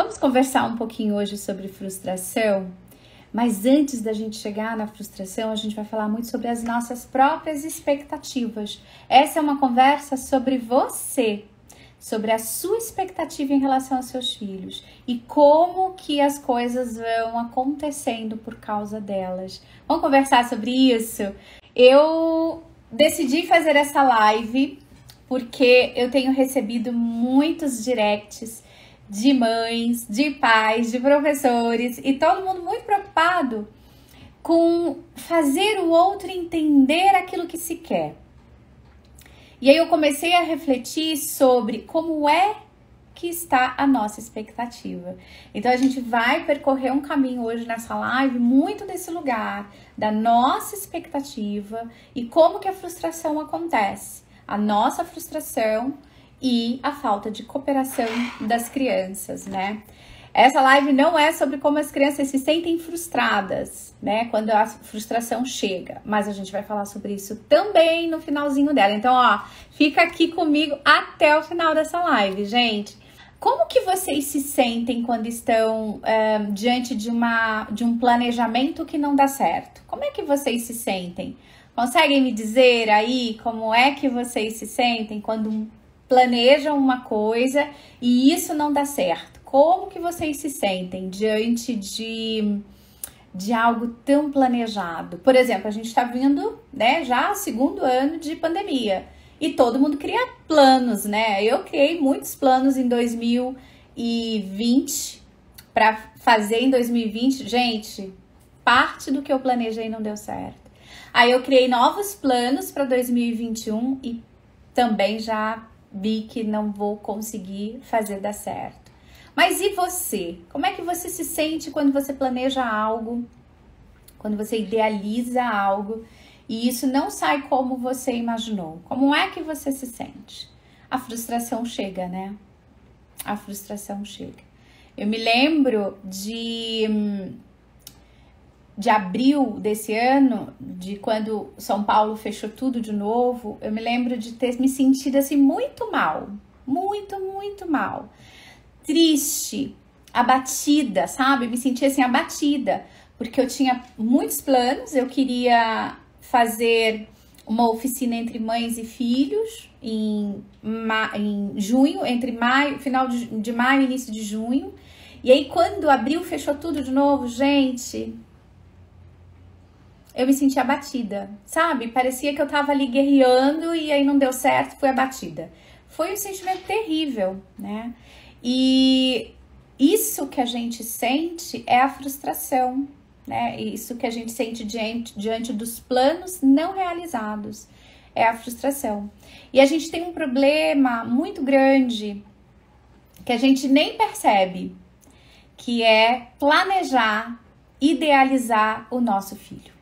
Vamos conversar um pouquinho hoje sobre frustração, mas antes da gente chegar na frustração, a gente vai falar muito sobre as nossas próprias expectativas. Essa é uma conversa sobre você, sobre a sua expectativa em relação aos seus filhos e como que as coisas vão acontecendo por causa delas. Vamos conversar sobre isso? Eu decidi fazer essa live porque eu tenho recebido muitos directs de mães, de pais, de professores e todo mundo muito preocupado com fazer o outro entender aquilo que se quer. E aí eu comecei a refletir sobre como é que está a nossa expectativa. Então a gente vai percorrer um caminho hoje nessa live muito desse lugar, da nossa expectativa e como que a frustração acontece. A nossa frustração e a falta de cooperação das crianças, né? Essa live não é sobre como as crianças se sentem frustradas, né? Quando a frustração chega, mas a gente vai falar sobre isso também no finalzinho dela. Então, ó, fica aqui comigo até o final dessa live, gente. Como que vocês se sentem quando estão diante de um planejamento que não dá certo? Como é que vocês se sentem? Conseguem me dizer aí como é que vocês se sentem quando planejam uma coisa e isso não dá certo? Como que vocês se sentem diante de algo tão planejado? Por exemplo, a gente está vindo, né, já o segundo ano de pandemia e todo mundo cria planos, né? Eu criei muitos planos em 2020 para fazer em 2020. Gente, parte do que eu planejei não deu certo. Aí eu criei novos planos para 2021 e também já vi que não vou conseguir fazer dar certo. Mas e você? Como é que você se sente quando você planeja algo, quando você idealiza algo e isso não sai como você imaginou? Como é que você se sente? A frustração chega, né? A frustração chega. Eu me lembro de abril desse ano, de quando São Paulo fechou tudo de novo, eu me lembro de ter me sentido assim muito mal, muito mal, triste, abatida, sabe? Me senti assim abatida, porque eu tinha muitos planos, eu queria fazer uma oficina entre mães e filhos em junho, entre maio, final de maio e início de junho, e aí quando abril fechou tudo de novo, gente, eu me senti abatida, sabe? Parecia que eu tava ali guerreando e aí não deu certo, fui abatida. Foi um sentimento terrível, né? E isso que a gente sente é a frustração, né? Isso que a gente sente diante dos planos não realizados é a frustração. E a gente tem um problema muito grande que a gente nem percebe, que é planejar, idealizar o nosso filho.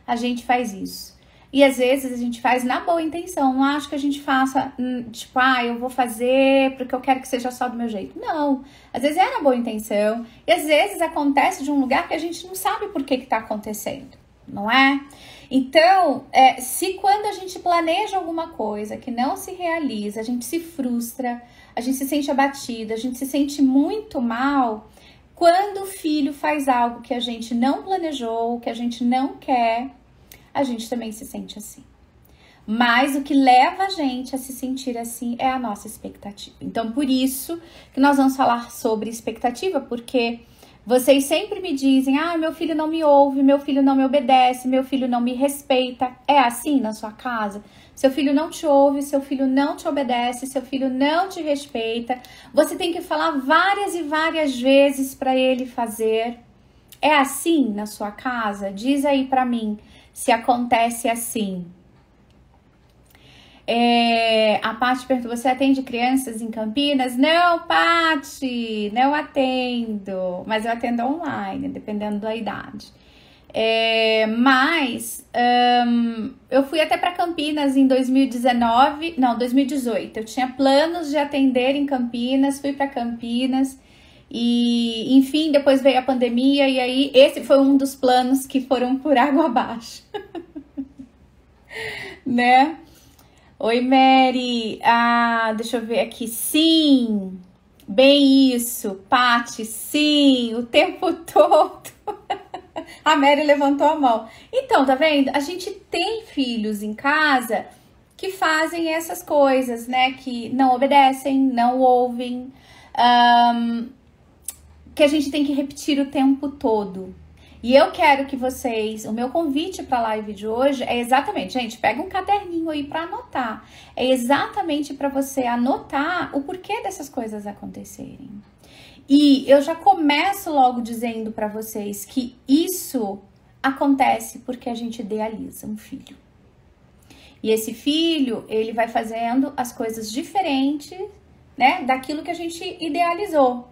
A gente faz isso. E às vezes a gente faz na boa intenção. Não acho que a gente faça, tipo, eu vou fazer porque eu quero que seja só do meu jeito. Não. Às vezes é na boa intenção. E às vezes acontece de um lugar que a gente não sabe por que tá acontecendo. Não é? Então, se quando a gente planeja alguma coisa que não se realiza, a gente se frustra, a gente se sente abatida, a gente se sente muito mal. Quando o filho faz algo que a gente não planejou, que a gente não quer, a gente também se sente assim. Mas o que leva a gente a se sentir assim é a nossa expectativa. Então, por isso que nós vamos falar sobre expectativa, porque vocês sempre me dizem, meu filho não me ouve, meu filho não me obedece, meu filho não me respeita. É assim na sua casa? Seu filho não te ouve, seu filho não te obedece, seu filho não te respeita. Você tem que falar várias e várias vezes para ele fazer. É assim na sua casa? Diz aí para mim se acontece assim. A Paty perguntou, você atende crianças em Campinas? Não, Paty, não atendo, mas eu atendo online, dependendo da idade. Mas eu fui até para Campinas em 2018. Eu tinha planos de atender em Campinas, fui para Campinas e, enfim, depois veio a pandemia e aí esse foi um dos planos que foram por água abaixo, né? Oi, Mary. Deixa eu ver aqui. Sim, Bem isso, Paty, sim, o tempo todo. A Mary levantou a mão. Então, tá vendo? A gente tem filhos em casa que fazem essas coisas, né? Que não obedecem, não ouvem, que a gente tem que repetir o tempo todo. E eu quero que vocês, o meu convite para a live de hoje é exatamente, gente, pega um caderninho aí para anotar. É exatamente para você anotar o porquê dessas coisas acontecerem. E eu já começo logo dizendo para vocês que isso acontece porque a gente idealiza um filho. E esse filho, ele vai fazendo as coisas diferentes, né, daquilo que a gente idealizou,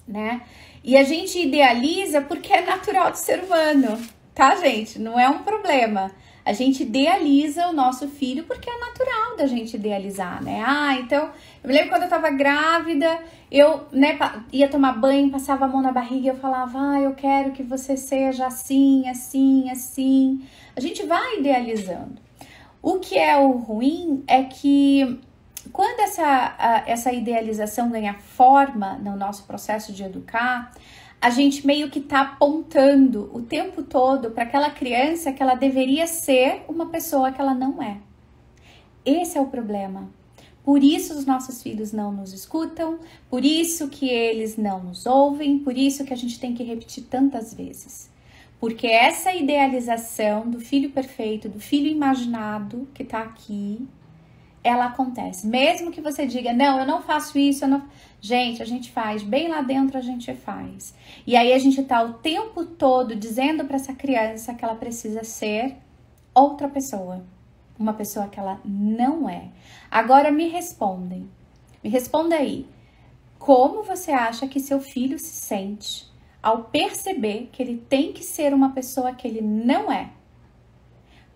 né? E a gente idealiza porque é natural do ser humano, tá, gente? Não é um problema. A gente idealiza o nosso filho porque é natural da gente idealizar, né? Então, eu me lembro quando eu tava grávida, eu, né, ia tomar banho, passava a mão na barriga e eu falava, eu quero que você seja assim, assim, assim. A gente vai idealizando. O que é o ruim é que quando essa idealização ganha forma no nosso processo de educar, a gente meio que tá apontando o tempo todo para aquela criança que ela deveria ser uma pessoa que ela não é. Esse é o problema. Por isso os nossos filhos não nos escutam, por isso que eles não nos ouvem, por isso que a gente tem que repetir tantas vezes. Porque essa idealização do filho perfeito, do filho imaginado que tá aqui, ela acontece. Mesmo que você diga, não, eu não faço isso, eu não... Gente, a gente faz, bem lá dentro a gente faz. E aí a gente tá o tempo todo dizendo para essa criança que ela precisa ser outra pessoa. Uma pessoa que ela não é. Agora me respondem. Me responda aí. Como você acha que seu filho se sente ao perceber que ele tem que ser uma pessoa que ele não é?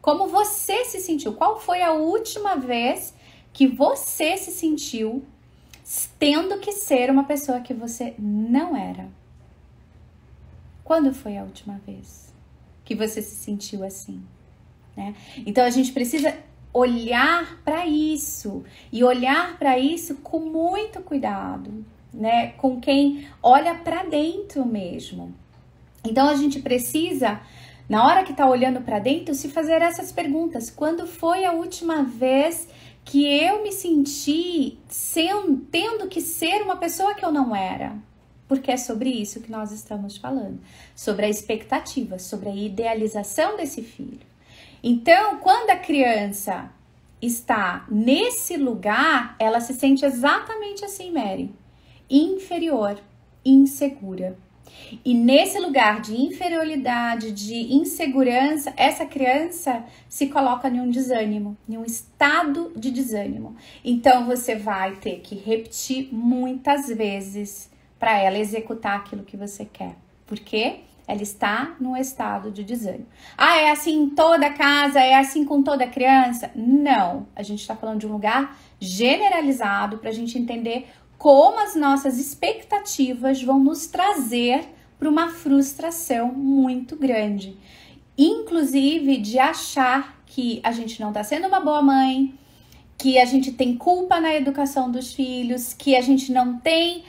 Como você se sentiu? Qual foi a última vez que você se sentiu tendo que ser uma pessoa que você não era? Quando foi a última vez que você se sentiu assim, né? Então a gente precisa olhar para isso e olhar para isso com muito cuidado, né? Com quem olha para dentro mesmo. Então a gente precisa, na hora que tá olhando para dentro, se fazer essas perguntas. Quando foi a última vez que eu me senti tendo que ser uma pessoa que eu não era? Porque é sobre isso que nós estamos falando. Sobre a expectativa, sobre a idealização desse filho. Então, quando a criança está nesse lugar, ela se sente exatamente assim, Mary. Inferior, insegura. E nesse lugar de inferioridade, de insegurança, essa criança se coloca em um desânimo, em um estado de desânimo. Então você vai ter que repetir muitas vezes para ela executar aquilo que você quer. Por quê? Ela está num estado de desânimo. É assim em toda casa? É assim com toda criança? Não. A gente está falando de um lugar generalizado para a gente entender como as nossas expectativas vão nos trazer para uma frustração muito grande. Inclusive de achar que a gente não está sendo uma boa mãe, que a gente tem culpa na educação dos filhos, que a gente não tem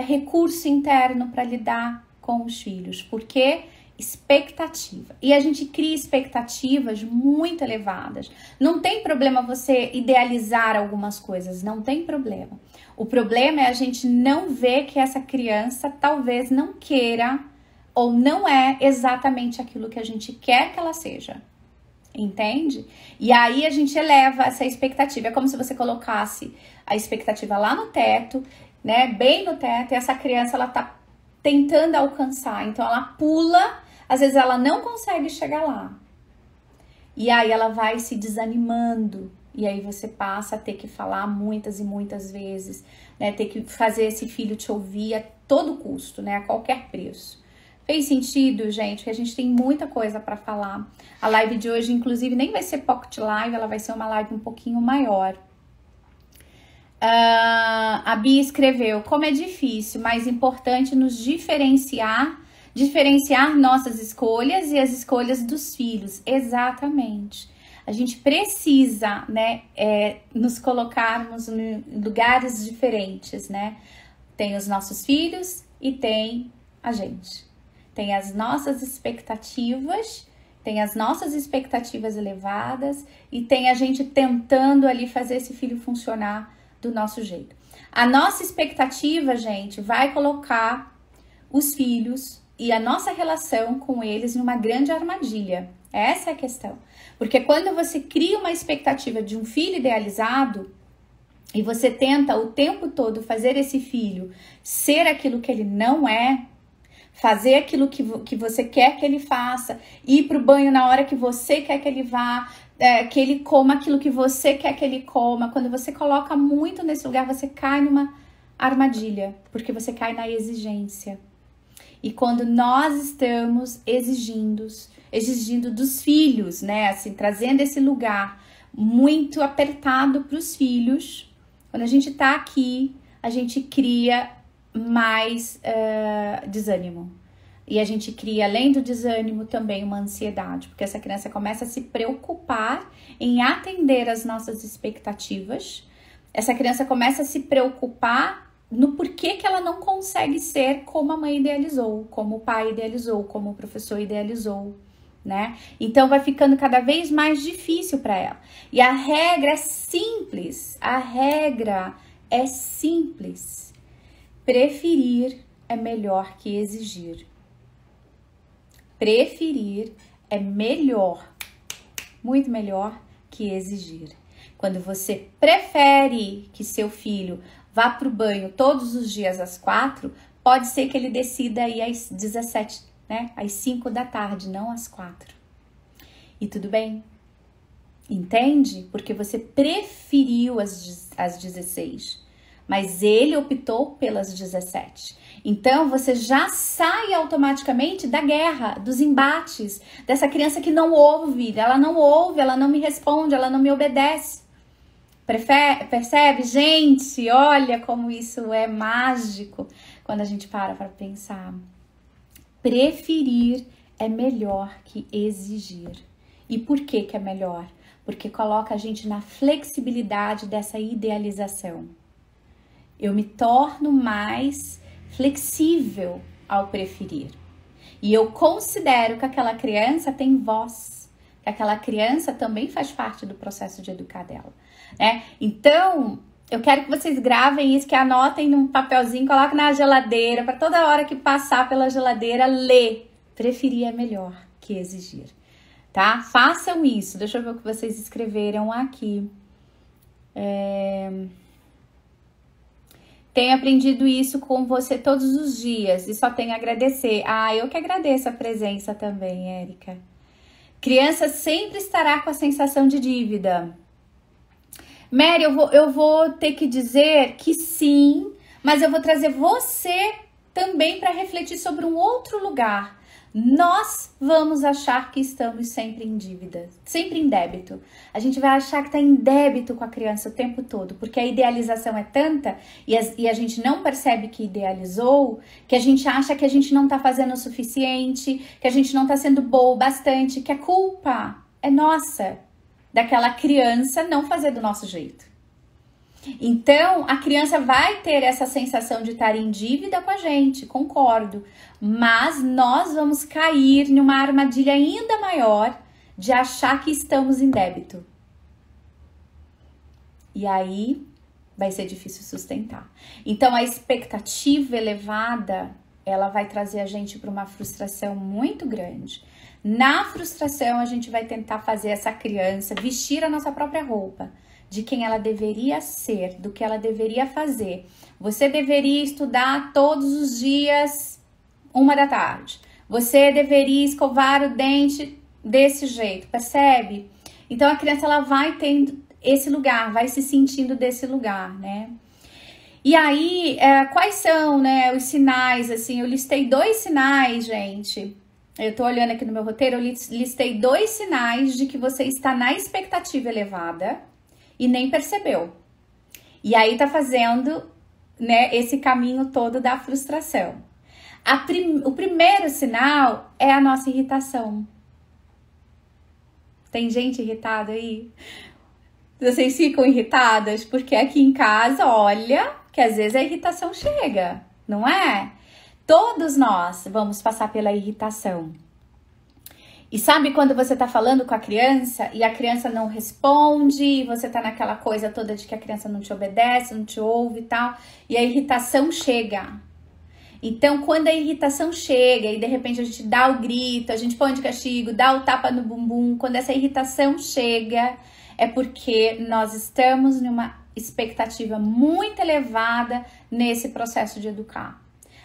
recurso interno para lidar com os filhos. Porque expectativa. E a gente cria expectativas muito elevadas. Não tem problema você idealizar algumas coisas, não tem problema. O problema é a gente não ver que essa criança talvez não queira ou não é exatamente aquilo que a gente quer que ela seja. Entende? E aí a gente eleva essa expectativa. É como se você colocasse a expectativa lá no teto, né? Bem no teto, e essa criança ela tá tentando alcançar. Então ela pula, às vezes ela não consegue chegar lá. E aí ela vai se desanimando. E aí você passa a ter que falar muitas e muitas vezes, né? Ter que fazer esse filho te ouvir a todo custo, né? A qualquer preço. Fez sentido, gente? Que a gente tem muita coisa para falar. A live de hoje, inclusive, nem vai ser pocket live, ela vai ser uma live um pouquinho maior. A Bia escreveu, como é difícil, mas importante nos diferenciar nossas escolhas e as escolhas dos filhos. Exatamente. A gente precisa, né, nos colocarmos em lugares diferentes, né? Tem os nossos filhos e tem a gente. Tem as nossas expectativas, tem as nossas expectativas elevadas e tem a gente tentando ali fazer esse filho funcionar do nosso jeito. A nossa expectativa, gente, vai colocar os filhos e a nossa relação com eles numa grande armadilha. Essa é a questão. Porque quando você cria uma expectativa de um filho idealizado e você tenta o tempo todo fazer esse filho ser aquilo que ele não é, fazer aquilo que você quer que ele faça, ir para o banho na hora que você quer que ele vá, que ele coma aquilo que você quer que ele coma. Quando você coloca muito nesse lugar, você cai numa armadilha, porque você cai na exigência. E quando nós estamos exigindo dos filhos, né, assim, trazendo esse lugar muito apertado para os filhos, quando a gente tá aqui, a gente cria mais desânimo. E a gente cria, além do desânimo, também uma ansiedade, porque essa criança começa a se preocupar em atender às nossas expectativas. Essa criança começa a se preocupar no porquê que ela não consegue ser como a mãe idealizou, como o pai idealizou, como o professor idealizou, né? Então vai ficando cada vez mais difícil para ela. E a regra é simples, Preferir é melhor que exigir. Preferir é melhor, muito melhor que exigir. Quando você prefere que seu filho vá para o banho todos os dias às 4, pode ser que ele decida ir às 17, né? Às 5 da tarde, não às 4. E tudo bem? Entende? Porque você preferiu às 16, mas ele optou pelas 17. Então, você já sai automaticamente da guerra, dos embates, dessa criança que não ouve, ela não me responde, ela não me obedece. Percebe? Gente, olha como isso é mágico quando a gente para pensar. Preferir é melhor que exigir. E por que é melhor? Porque coloca a gente na flexibilidade dessa idealização. Eu me torno mais flexível ao preferir. E eu considero que aquela criança tem voz, que aquela criança também faz parte do processo de educar dela, né? Então, eu quero que vocês gravem isso, que anotem num papelzinho, coloquem na geladeira, para toda hora que passar pela geladeira, ler. Preferir é melhor que exigir, tá? Façam isso. Deixa eu ver o que vocês escreveram aqui. Tenho aprendido isso com você todos os dias e só tenho a agradecer. Ah, eu que agradeço a presença também, Érica. Criança sempre estará com a sensação de dívida. Mary, eu vou ter que dizer que sim, mas eu vou trazer você também para refletir sobre um outro lugar. Nós vamos achar que estamos sempre em dívida, sempre em débito. A gente vai achar que está em débito com a criança o tempo todo, porque a idealização é tanta e a gente não percebe que idealizou, que a gente acha que a gente não está fazendo o suficiente, que a gente não está sendo boa o bastante, que a culpa é nossa, daquela criança não fazer do nosso jeito. Então, a criança vai ter essa sensação de estar em dívida com a gente, concordo. Mas nós vamos cair numa armadilha ainda maior de achar que estamos em débito. E aí, vai ser difícil sustentar. Então, a expectativa elevada, ela vai trazer a gente para uma frustração muito grande. Na frustração, a gente vai tentar fazer essa criança vestir a nossa própria roupa, de quem ela deveria ser, do que ela deveria fazer. Você deveria estudar todos os dias 1 da tarde. Você deveria escovar o dente desse jeito, percebe? Então a criança ela vai tendo esse lugar, vai se sentindo desse lugar, né? E aí, quais são, né, os sinais, assim, eu listei 2 sinais, gente. Eu tô olhando aqui no meu roteiro, eu listei 2 sinais de que você está na expectativa elevada e nem percebeu. E aí tá fazendo, né, esse caminho todo da frustração. O primeiro sinal é a nossa irritação. Tem gente irritada aí? Vocês ficam irritadas? Porque aqui em casa, olha, que às vezes a irritação chega, não é? Todos nós vamos passar pela irritação. E sabe quando você tá falando com a criança e a criança não responde, e você tá naquela coisa toda de que a criança não te obedece, não te ouve e tal, e a irritação chega. Então, quando a irritação chega e de repente a gente dá o grito, a gente põe de castigo, dá o tapa no bumbum, quando essa irritação chega, é porque nós estamos numa expectativa muito elevada nesse processo de educar.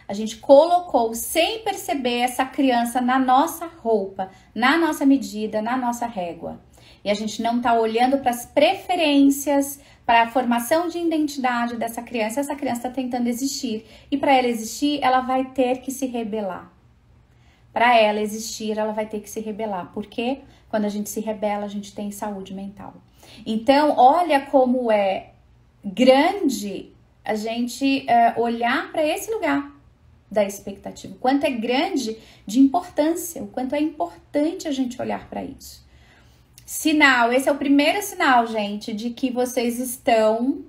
A gente colocou, sem perceber, essa criança na nossa roupa, na nossa medida, na nossa régua. E a gente não tá olhando para as preferências, para a formação de identidade dessa criança. Essa criança está tentando existir. E para ela existir, ela vai ter que se rebelar. Para ela existir, ela vai ter que se rebelar. Por quê? Quando a gente se rebela, a gente tem saúde mental. Então, olha como é grande a gente olhar para esse lugar da expectativa, o quanto é grande de importância, o quanto é importante a gente olhar para isso. Sinal, esse é o primeiro sinal, gente, de que vocês estão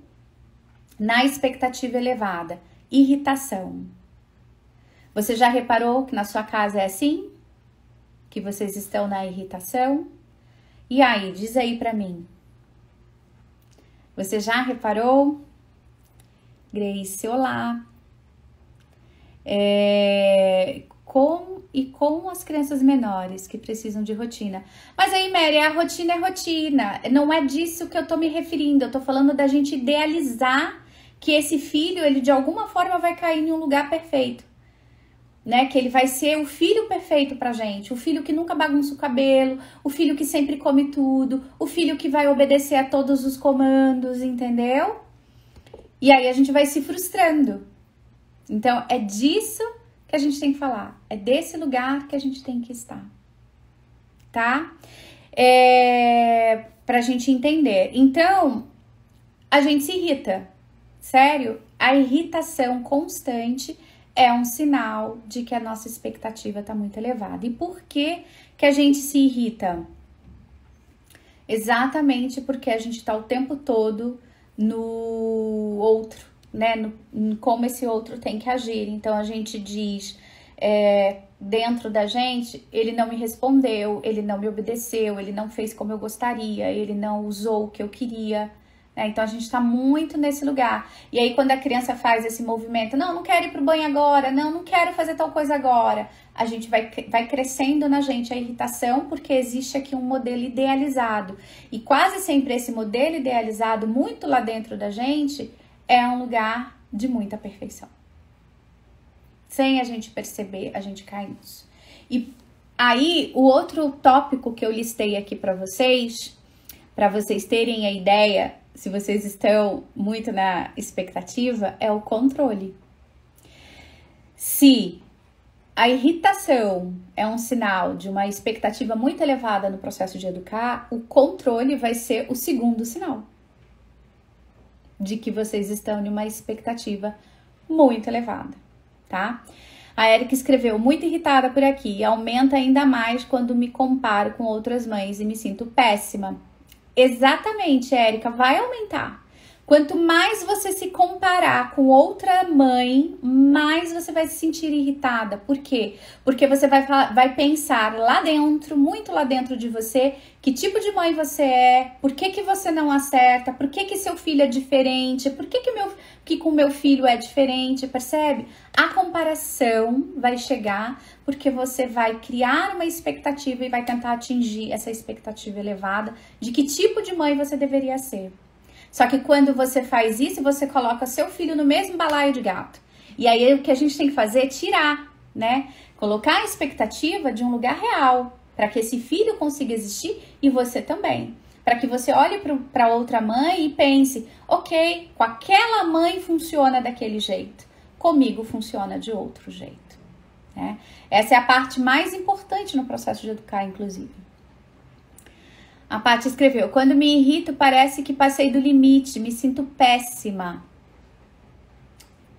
na expectativa elevada. Irritação. Você já reparou que na sua casa é assim? Que vocês estão na irritação? E aí, diz aí pra mim. Você já reparou? Grace, olá. Com as crianças menores que precisam de rotina. Mas aí, Mary, a rotina é rotina. Não é disso que eu tô me referindo. Eu tô falando da gente idealizar que esse filho, ele de alguma forma vai cair em um lugar perfeito. Né? Que ele vai ser o filho perfeito pra gente. O filho que nunca bagunça o cabelo. O filho que sempre come tudo. O filho que vai obedecer a todos os comandos, entendeu? E aí a gente vai se frustrando. Então, é disso que a gente tem que falar. É desse lugar que a gente tem que estar. Tá? Pra gente entender. Então, a gente se irrita. Sério? A irritação constante é um sinal de que a nossa expectativa tá muito elevada. E por que que a gente se irrita? Exatamente porque a gente tá o tempo todo no outro. Né, como esse outro tem que agir. Então a gente diz dentro da gente, ele não me respondeu, ele não me obedeceu, ele não fez como eu gostaria, ele não usou o que eu queria, né? Então a gente tá muito nesse lugar. E aí quando a criança faz esse movimento, não quero ir pro banho agora, não quero fazer tal coisa agora, a gente vai crescendo na gente a irritação, porque existe aqui um modelo idealizado. E quase sempre esse modelo idealizado, muito lá dentro da gente, é um lugar de muita perfeição. Sem a gente perceber, a gente cai nisso. E aí, o outro tópico que eu listei aqui para vocês terem a ideia, se vocês estão muito na expectativa, é o controle. Se a irritação é um sinal de uma expectativa muito elevada no processo de educar, o controle vai ser o segundo sinal de que vocês estão em uma expectativa muito elevada, tá? A Erika escreveu, muito irritada por aqui, aumenta ainda mais quando me comparo com outras mães e me sinto péssima. Exatamente, Erika, vai aumentar. Quanto mais você se comparar com outra mãe, mais você vai se sentir irritada. Por quê? Porque você vai pensar lá dentro, muito lá dentro de você, que tipo de mãe você é, por que você não acerta, por que seu filho é diferente, por que com meu filho é diferente, percebe? A comparação vai chegar porque você vai criar uma expectativa e vai tentar atingir essa expectativa elevada de que tipo de mãe você deveria ser. Só que quando você faz isso, você coloca seu filho no mesmo balaio de gato. E aí o que a gente tem que fazer é tirar, né? Colocar a expectativa de um lugar real, para que esse filho consiga existir e você também. Para que você olhe para outra mãe e pense, ok, com aquela mãe funciona daquele jeito, comigo funciona de outro jeito. Né? Essa é a parte mais importante no processo de educar, inclusive. A Paty escreveu, quando me irrito parece que passei do limite, me sinto péssima.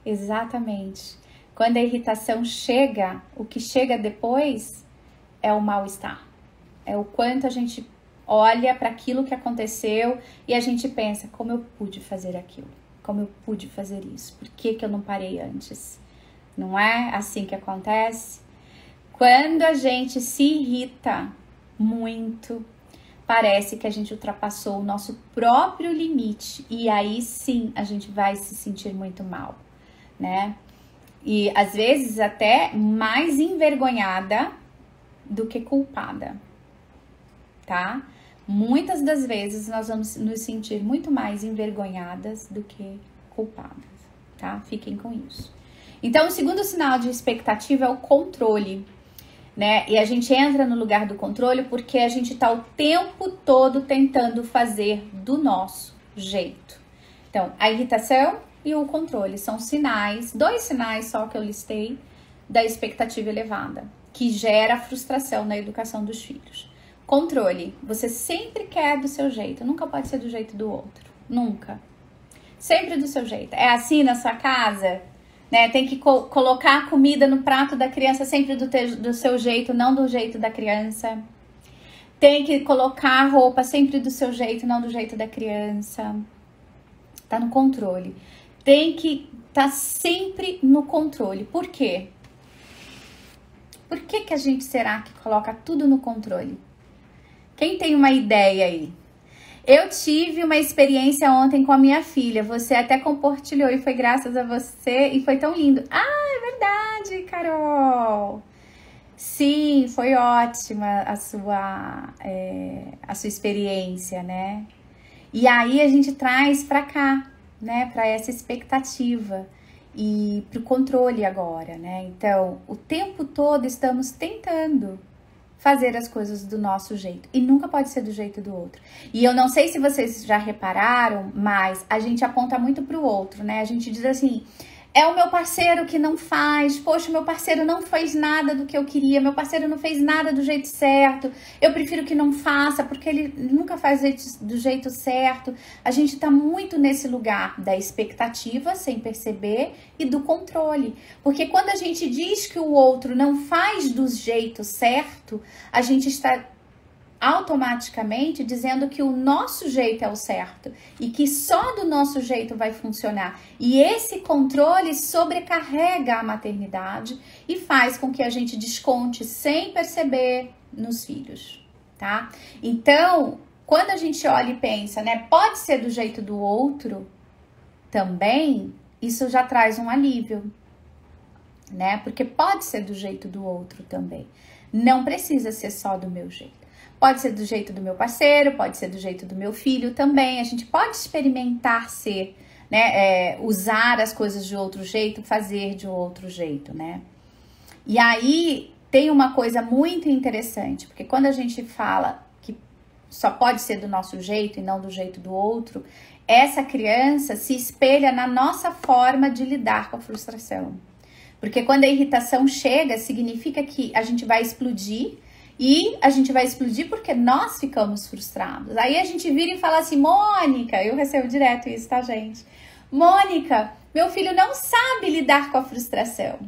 Exatamente. Quando a irritação chega, o que chega depois é o mal-estar. É o quanto a gente olha para aquilo que aconteceu e a gente pensa, como eu pude fazer aquilo? Como eu pude fazer isso? Por que que eu não parei antes? Não é assim que acontece? Quando a gente se irrita muito, parece que a gente ultrapassou o nosso próprio limite. E aí sim a gente vai se sentir muito mal, né? E às vezes até mais envergonhada do que culpada, tá? Muitas das vezes nós vamos nos sentir muito mais envergonhadas do que culpadas, tá? Fiquem com isso. Então, o segundo sinal de expectativa é o controle, né? E a gente entra no lugar do controle porque a gente tá o tempo todo tentando fazer do nosso jeito. Então, a irritação e o controle são sinais, 2 sinais só que eu listei da expectativa elevada, que gera frustração na educação dos filhos. Controle, você sempre quer do seu jeito, nunca pode ser do jeito do outro, nunca. Sempre do seu jeito. É assim na sua casa, né? Tem que colocar a comida no prato da criança sempre do seu jeito, não do jeito da criança. Tem que colocar a roupa sempre do seu jeito, não do jeito da criança. Tá no controle. Tem que estar sempre no controle. Por quê? Por que que a gente será que coloca tudo no controle? Quem tem uma ideia aí? Eu tive uma experiência ontem com a minha filha. Você até compartilhou e foi graças a você e foi tão lindo. Ah, é verdade, Carol. Sim, foi ótima a sua experiência, né? E aí a gente traz pra cá, né? Pra essa expectativa e pro controle agora, né? Então, o tempo todo estamos tentando fazer as coisas do nosso jeito. E nunca pode ser do jeito do outro. E eu não sei se vocês já repararam, mas a gente aponta muito pro outro, né? A gente diz assim, é o meu parceiro que não faz, poxa, meu parceiro não fez nada do que eu queria, meu parceiro não fez nada do jeito certo, eu prefiro que não faça, porque ele nunca faz do jeito certo. A gente tá muito nesse lugar da expectativa, sem perceber, e do controle. Porque quando a gente diz que o outro não faz do jeito certo, a gente está automaticamente dizendo que o nosso jeito é o certo e que só do nosso jeito vai funcionar. E esse controle sobrecarrega a maternidade e faz com que a gente desconte sem perceber nos filhos, tá? Então, quando a gente olha e pensa, né, pode ser do jeito do outro também, isso já traz um alívio, né? Porque pode ser do jeito do outro também. Não precisa ser só do meu jeito. Pode ser do jeito do meu parceiro, pode ser do jeito do meu filho também. A gente pode experimentar ser, né? Usar as coisas de outro jeito, fazer de outro jeito, né? E aí tem uma coisa muito interessante, porque quando a gente fala que só pode ser do nosso jeito e não do jeito do outro, essa criança se espelha na nossa forma de lidar com a frustração. Porque quando a irritação chega, significa que a gente vai explodir. E a gente vai explodir porque nós ficamos frustrados. Aí a gente vira e fala assim, Mônica, eu recebo direto isso, tá, gente? Mônica, meu filho não sabe lidar com a frustração.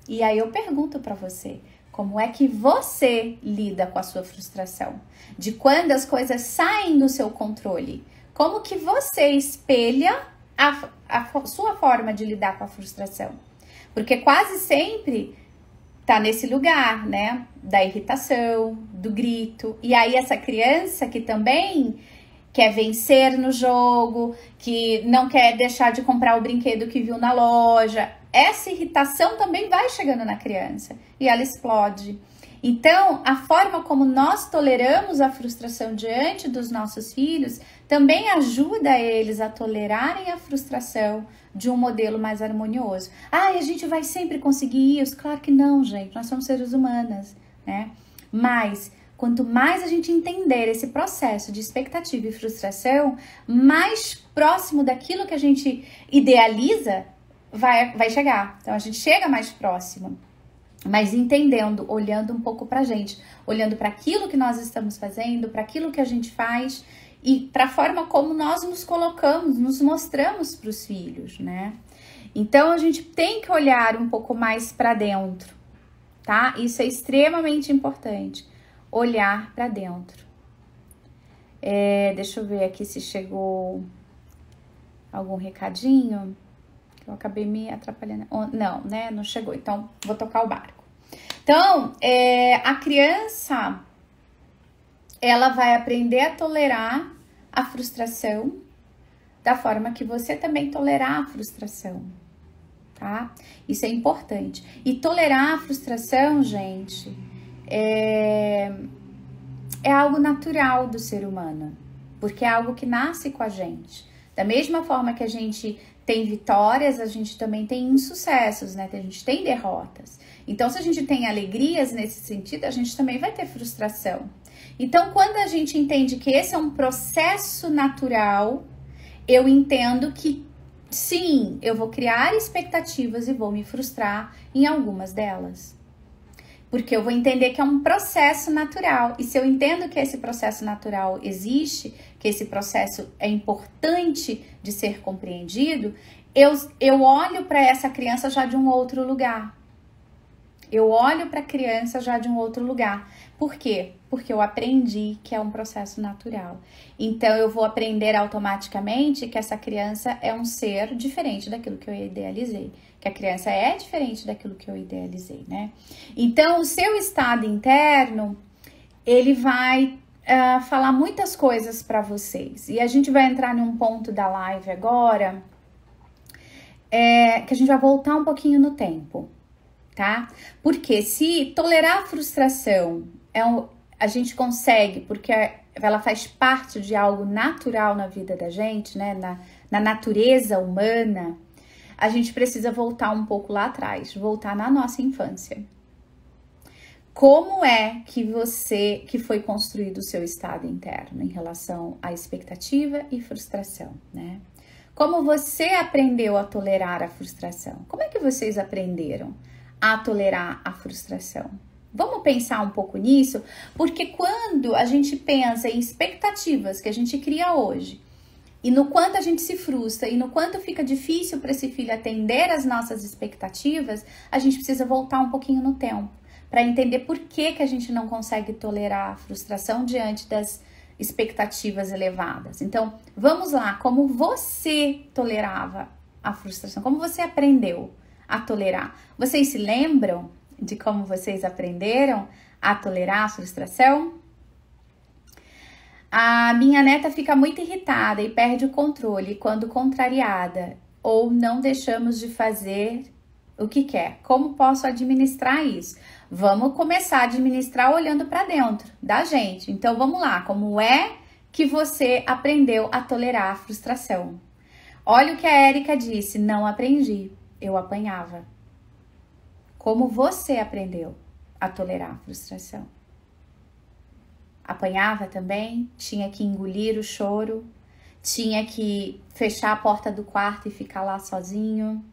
E aí eu pergunto pra você, como é que você lida com a sua frustração? De quando as coisas saem do seu controle? Como que você espelha a sua forma de lidar com a frustração? Porque quase sempre tá nesse lugar, né, da irritação, do grito. E aí essa criança que também quer vencer no jogo, que não quer deixar de comprar o brinquedo que viu na loja, essa irritação também vai chegando na criança e ela explode. Então, a forma como nós toleramos a frustração diante dos nossos filhos também ajuda eles a tolerarem a frustração de um modelo mais harmonioso. Ah, e a gente vai sempre conseguir isso? Claro que não, gente. Nós somos seres humanos, né? Mas quanto mais a gente entender esse processo de expectativa e frustração, mais próximo daquilo que a gente idealiza vai chegar. Então, a gente chega mais próximo. Mas entendendo, olhando um pouco pra gente, olhando para aquilo que nós estamos fazendo, para aquilo que a gente faz e para a forma como nós nos colocamos, nos mostramos para os filhos, né? Então a gente tem que olhar um pouco mais para dentro, tá? Isso é extremamente importante, olhar para dentro. Deixa eu ver aqui se chegou algum recadinho? Eu acabei me atrapalhando. Não, né? Não chegou. Então, vou tocar o barco. Então, a criança, ela vai aprender a tolerar a frustração da forma que você também tolerar a frustração, tá? Isso é importante. E tolerar a frustração, gente, é algo natural do ser humano, porque é algo que nasce com a gente. Da mesma forma que a gente tem vitórias, a gente também tem insucessos, né? A gente tem derrotas. Então, se a gente tem alegrias nesse sentido, a gente também vai ter frustração. Então, quando a gente entende que esse é um processo natural, eu entendo que sim, eu vou criar expectativas e vou me frustrar em algumas delas. Porque eu vou entender que é um processo natural. E se eu entendo que esse processo natural existe, que esse processo é importante de ser compreendido, eu olho para essa criança já de um outro lugar. Eu olho para a criança já de um outro lugar. Por quê? Porque eu aprendi que é um processo natural. Então, eu vou aprender automaticamente que essa criança é um ser diferente daquilo que eu idealizei. Que a criança é diferente daquilo que eu idealizei, né? Então, o seu estado interno, ele vai falar muitas coisas para vocês. E a gente vai entrar num ponto da live agora, que a gente vai voltar um pouquinho no tempo, tá? Porque se tolerar a frustração a gente consegue, porque ela faz parte de algo natural na vida da gente, né? Na natureza humana, a gente precisa voltar um pouco lá atrás, voltar na nossa infância. Como é que foi construído o seu estado interno em relação à expectativa e frustração, né? Como você aprendeu a tolerar a frustração? Como é que vocês aprenderam a tolerar a frustração? Vamos pensar um pouco nisso, porque quando a gente pensa em expectativas que a gente cria hoje, e no quanto a gente se frustra, e no quanto fica difícil para esse filho atender às nossas expectativas, a gente precisa voltar um pouquinho no tempo, para entender por que a gente não consegue tolerar a frustração diante das expectativas elevadas. Então, vamos lá, como você tolerava a frustração, como você aprendeu a tolerar? Vocês se lembram de como vocês aprenderam a tolerar a frustração? A minha neta fica muito irritada e perde o controle quando contrariada, ou não deixamos de fazer o que quer. Como posso administrar isso? Vamos começar a administrar olhando para dentro da gente. Então vamos lá, como é que você aprendeu a tolerar a frustração? Olha o que a Érica disse, não aprendi, eu apanhava. Como você aprendeu a tolerar a frustração? Apanhava também? Tinha que engolir o choro? Tinha que fechar a porta do quarto e ficar lá sozinho?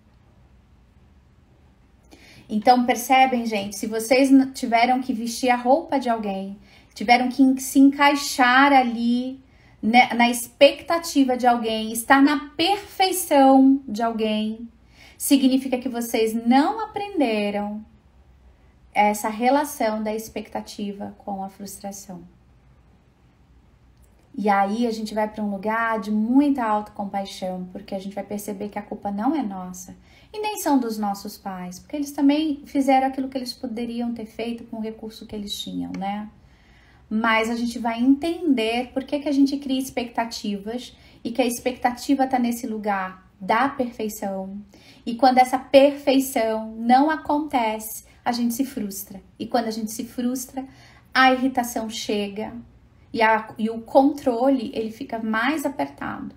Então, percebem, gente, se vocês tiveram que vestir a roupa de alguém, tiveram que se encaixar ali, né, na expectativa de alguém, estar na perfeição de alguém, significa que vocês não aprenderam essa relação da expectativa com a frustração. E aí a gente vai para um lugar de muita autocompaixão, porque a gente vai perceber que a culpa não é nossa e nem são dos nossos pais, porque eles também fizeram aquilo que eles poderiam ter feito com o recurso que eles tinham, né? Mas a gente vai entender por que a gente cria expectativas e que a expectativa está nesse lugar da perfeição. E quando essa perfeição não acontece, a gente se frustra. E quando a gente se frustra, a irritação chega e o controle, ele fica mais apertado.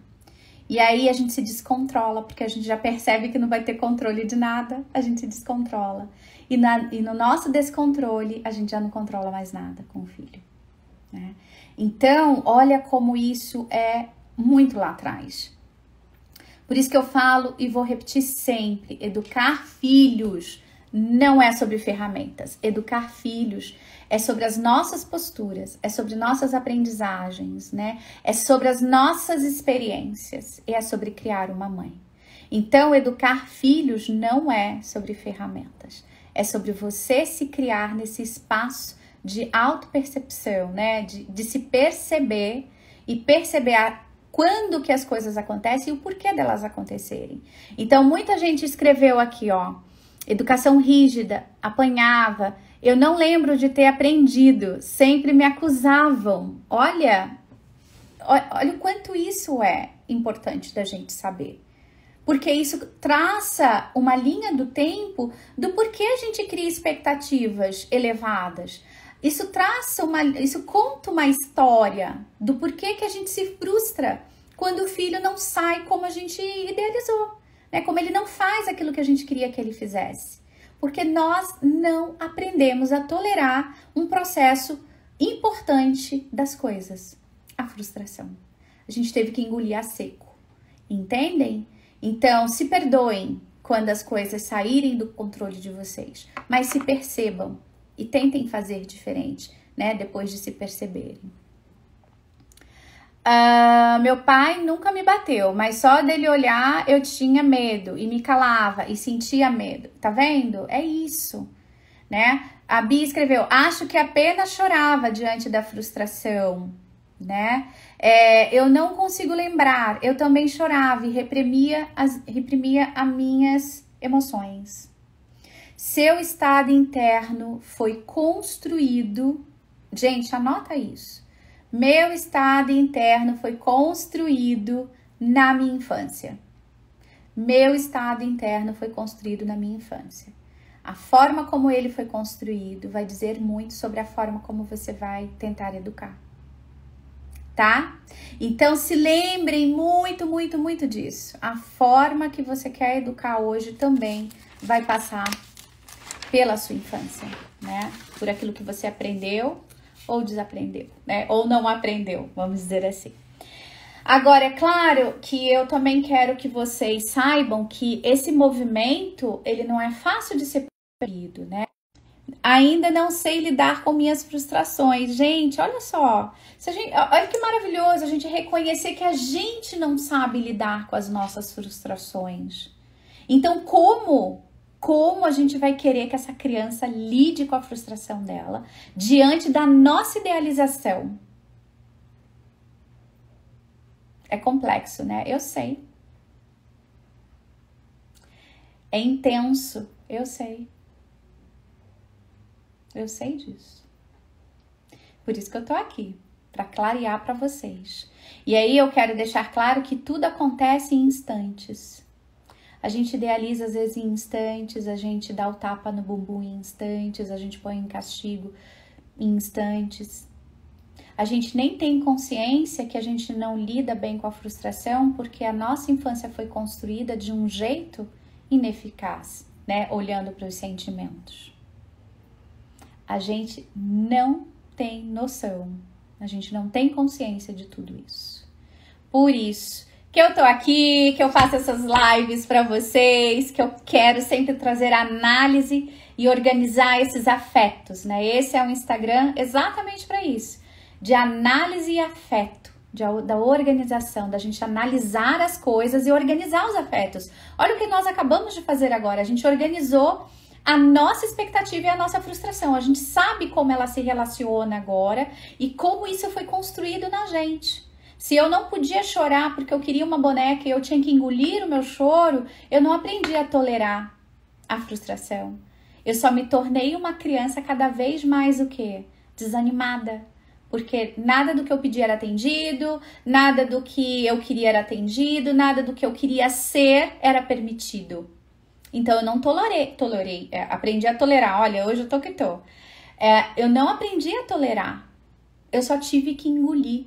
E aí a gente se descontrola, porque a gente já percebe que não vai ter controle de nada, a gente se descontrola. E no nosso descontrole, a gente já não controla mais nada com o filho, né? Então, olha como isso é muito lá atrás. Por isso que eu falo e vou repetir sempre, educar filhos não é sobre ferramentas. Educar filhos é sobre as nossas posturas, é sobre nossas aprendizagens, né? É sobre as nossas experiências e é sobre criar uma mãe. Então, educar filhos não é sobre ferramentas. É sobre você se criar nesse espaço de autopercepção, né? De se perceber e perceber quando que as coisas acontecem e o porquê delas acontecerem. Então, muita gente escreveu aqui, ó, educação rígida, apanhava, eu não lembro de ter aprendido, sempre me acusavam. Olha o quanto isso é importante da gente saber. Porque isso traça uma linha do tempo do porquê a gente cria expectativas elevadas. Isso conta uma história do porquê que a gente se frustra quando o filho não sai como a gente idealizou, né? Como ele não faz aquilo que a gente queria que ele fizesse. Porque nós não aprendemos a tolerar um processo importante das coisas, a frustração. A gente teve que engolir a seco, entendem? Então, se perdoem quando as coisas saírem do controle de vocês, mas se percebam e tentem fazer diferente, né? Depois de se perceberem. Meu pai nunca me bateu, mas só dele olhar eu tinha medo e me calava e sentia medo. Tá vendo? É isso, né? A Bia escreveu, acho que apenas chorava diante da frustração, né? Eu não consigo lembrar, eu também chorava e reprimia as minhas emoções. Seu estado interno foi construído, gente, anota isso. Meu estado interno foi construído na minha infância. Meu estado interno foi construído na minha infância. A forma como ele foi construído vai dizer muito sobre a forma como você vai tentar educar. Tá? Então, se lembrem muito, muito, muito disso. A forma que você quer educar hoje também vai passar pela sua infância, né? Por aquilo que você aprendeu ou desaprendeu, né? Ou não aprendeu, vamos dizer assim. Agora, é claro que eu também quero que vocês saibam que esse movimento, ele não é fácil de ser percebido, né? Ainda não sei lidar com minhas frustrações. Gente, olha só. Olha que maravilhoso a gente reconhecer que a gente não sabe lidar com as nossas frustrações. Então, como a gente vai querer que essa criança lide com a frustração dela diante da nossa idealização? É complexo, né? Eu sei. É intenso, eu sei. Eu sei disso. Por isso que eu tô aqui, para clarear para vocês. E aí eu quero deixar claro que tudo acontece em instantes. A gente idealiza às vezes em instantes, a gente dá o tapa no bumbum em instantes, a gente põe em castigo em instantes. A gente nem tem consciência que a gente não lida bem com a frustração porque a nossa infância foi construída de um jeito ineficaz, né? Olhando para os sentimentos. A gente não tem noção, a gente não tem consciência de tudo isso. Por isso que eu tô aqui, que eu faço essas lives para vocês, que eu quero sempre trazer análise e organizar esses afetos, né? Esse é o Instagram exatamente para isso, de análise e afeto, da organização, da gente analisar as coisas e organizar os afetos. Olha o que nós acabamos de fazer agora, a gente organizou a nossa expectativa e a nossa frustração. A gente sabe como ela se relaciona agora e como isso foi construído na gente. Se eu não podia chorar porque eu queria uma boneca e eu tinha que engolir o meu choro, eu não aprendi a tolerar a frustração. Eu só me tornei uma criança cada vez mais o quê? Desanimada. Porque nada do que eu pedi era atendido, nada do que eu queria era atendido, nada do que eu queria ser era permitido. Então, eu não tolerei, aprendi a tolerar. Olha, hoje eu tô que tô. Eu não aprendi a tolerar. Eu só tive que engolir.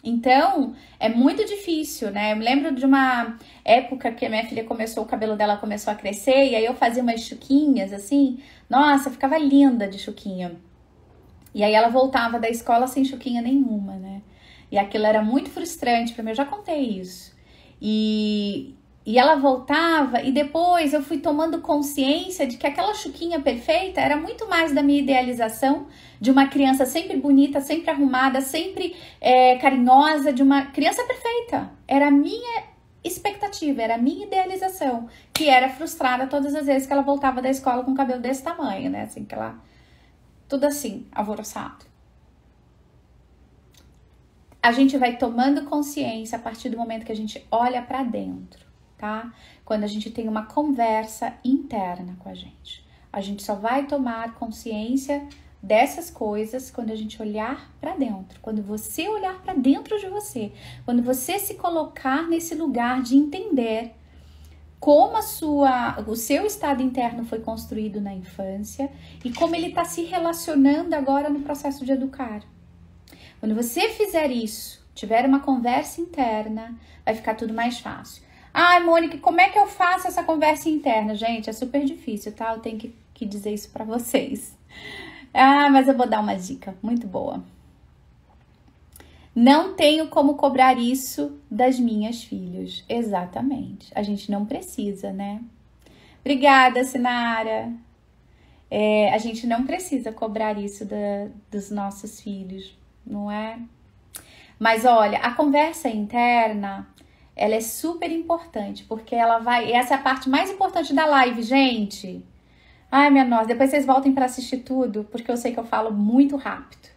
Então, é muito difícil, né? Eu me lembro de uma época que a minha filha o cabelo dela começou a crescer, e aí eu fazia umas chuquinhas, assim. Nossa, ficava linda de chuquinha. E aí ela voltava da escola sem chuquinha nenhuma, né? E aquilo era muito frustrante pra mim, eu já contei isso. E ela voltava e depois eu fui tomando consciência de que aquela chuquinha perfeita era muito mais da minha idealização de uma criança sempre bonita, sempre arrumada, sempre carinhosa, de uma criança perfeita. Era a minha expectativa, era a minha idealização, que era frustrada todas as vezes que ela voltava da escola com o cabelo desse tamanho, né? Assim, tudo assim, alvoroçado. a gente vai tomando consciência a partir do momento que a gente olha para dentro, tá? Quando a gente tem uma conversa interna com a gente. A gente só vai tomar consciência dessas coisas quando a gente olhar para dentro. Quando você olhar para dentro de você. Quando você se colocar nesse lugar de entender como o seu estado interno foi construído na infância e como ele está se relacionando agora no processo de educar. Quando você fizer isso, tiver uma conversa interna, vai ficar tudo mais fácil. Ai, Mônica, como é que eu faço essa conversa interna? Gente, é super difícil, tá? Eu tenho que dizer isso para vocês. Ah, mas eu vou dar uma dica muito boa. Não tenho como cobrar isso das minhas filhas. Exatamente. A gente não precisa, né? Obrigada, Sinara. A gente não precisa cobrar isso dos nossos filhos, não é? Mas olha, a conversa interna, ela é super importante, porque ela vai... Essa é a parte mais importante da live, gente. Ai, minha nossa, depois vocês voltem para assistir tudo, porque eu sei que eu falo muito rápido.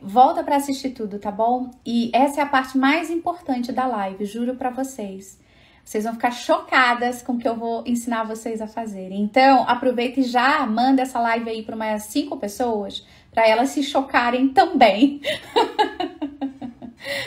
Volta para assistir tudo, tá bom? E essa é a parte mais importante da live, juro para vocês. Vocês vão ficar chocadas com o que eu vou ensinar vocês a fazerem. Então, aproveita e já manda essa live aí para umas 5 pessoas, para elas se chocarem também.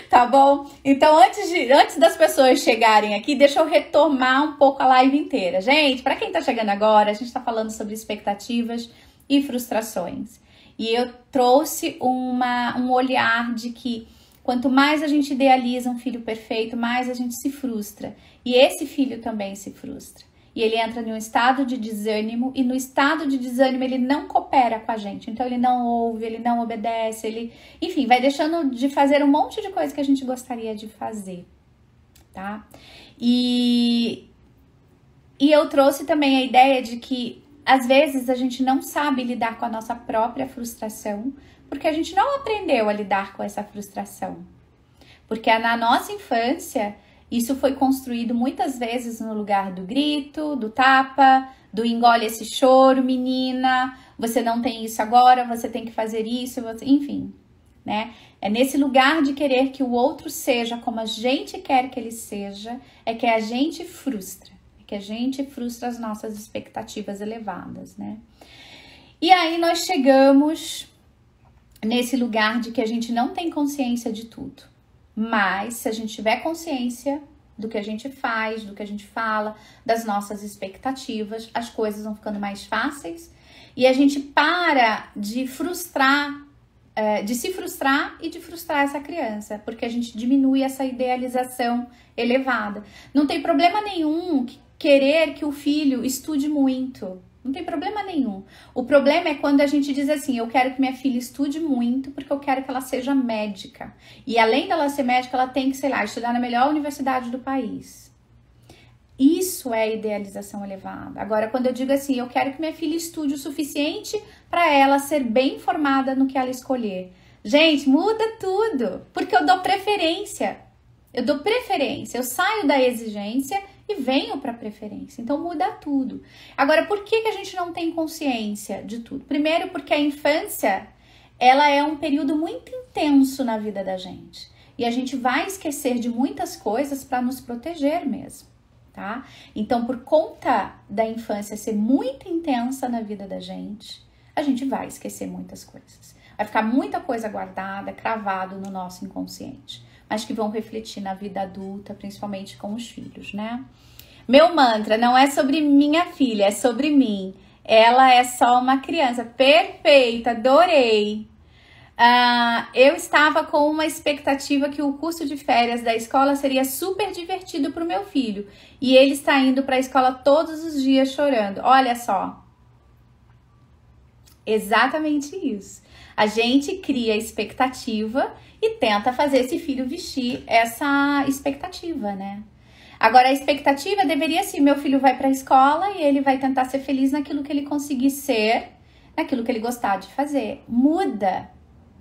Tá bom? Então, antes das pessoas chegarem aqui, deixa eu retomar um pouco a live inteira. Gente, para quem tá chegando agora, a gente tá falando sobre expectativas e frustrações. E eu trouxe um olhar de que quanto mais a gente idealiza um filho perfeito, mais a gente se frustra. E esse filho também se frustra. E ele entra em um estado de desânimo, e no estado de desânimo ele não coopera com a gente. Então ele não ouve, ele não obedece, ele, enfim, vai deixando de fazer um monte de coisa que a gente gostaria de fazer, tá? E eu trouxe também a ideia de que às vezes a gente não sabe lidar com a nossa própria frustração, porque a gente não aprendeu a lidar com essa frustração. Porque na nossa infância, isso foi construído muitas vezes no lugar do grito, do tapa, do engole esse choro, menina, você não tem isso agora, você tem que fazer isso, enfim, né? É nesse lugar de querer que o outro seja como a gente quer que ele seja, é que a gente frustra. Que a gente frustra as nossas expectativas elevadas, né? E aí nós chegamos nesse lugar de que a gente não tem consciência de tudo. Mas se a gente tiver consciência do que a gente faz, do que a gente fala, das nossas expectativas, as coisas vão ficando mais fáceis e a gente para de frustrar, de se frustrar e de frustrar essa criança, porque a gente diminui essa idealização elevada. Não tem problema nenhum querer que o filho estude muito. Não tem problema nenhum. O problema é quando a gente diz assim, eu quero que minha filha estude muito porque eu quero que ela seja médica. E além dela ser médica, ela tem que, sei lá, estudar na melhor universidade do país. Isso é idealização elevada. Agora, quando eu digo assim, eu quero que minha filha estude o suficiente para ela ser bem informada no que ela escolher. Gente, muda tudo. Porque eu dou preferência. Eu saio da exigência e venho para preferência. Então muda tudo. Agora, por que a gente não tem consciência de tudo? Primeiro, porque a infância, ela é um período muito intenso na vida da gente. E a gente vai esquecer de muitas coisas para nos proteger mesmo, tá? Então, por conta da infância ser muito intensa na vida da gente, a gente vai esquecer muitas coisas. Vai ficar muita coisa guardada, cravado no nosso inconsciente, mas que vão refletir na vida adulta, principalmente com os filhos, né? Meu mantra não é sobre minha filha, é sobre mim. Ela é só uma criança. Perfeita, adorei. Eu estava com uma expectativa que o curso de férias da escola seria super divertido para o meu filho. E ele está indo para a escola todos os dias chorando. Olha só. Exatamente isso. A gente cria expectativa e tenta fazer esse filho vestir essa expectativa, né? Agora, a expectativa deveria ser, meu filho vai para a escola e ele vai tentar ser feliz naquilo que ele conseguir ser, naquilo que ele gostar de fazer. Muda.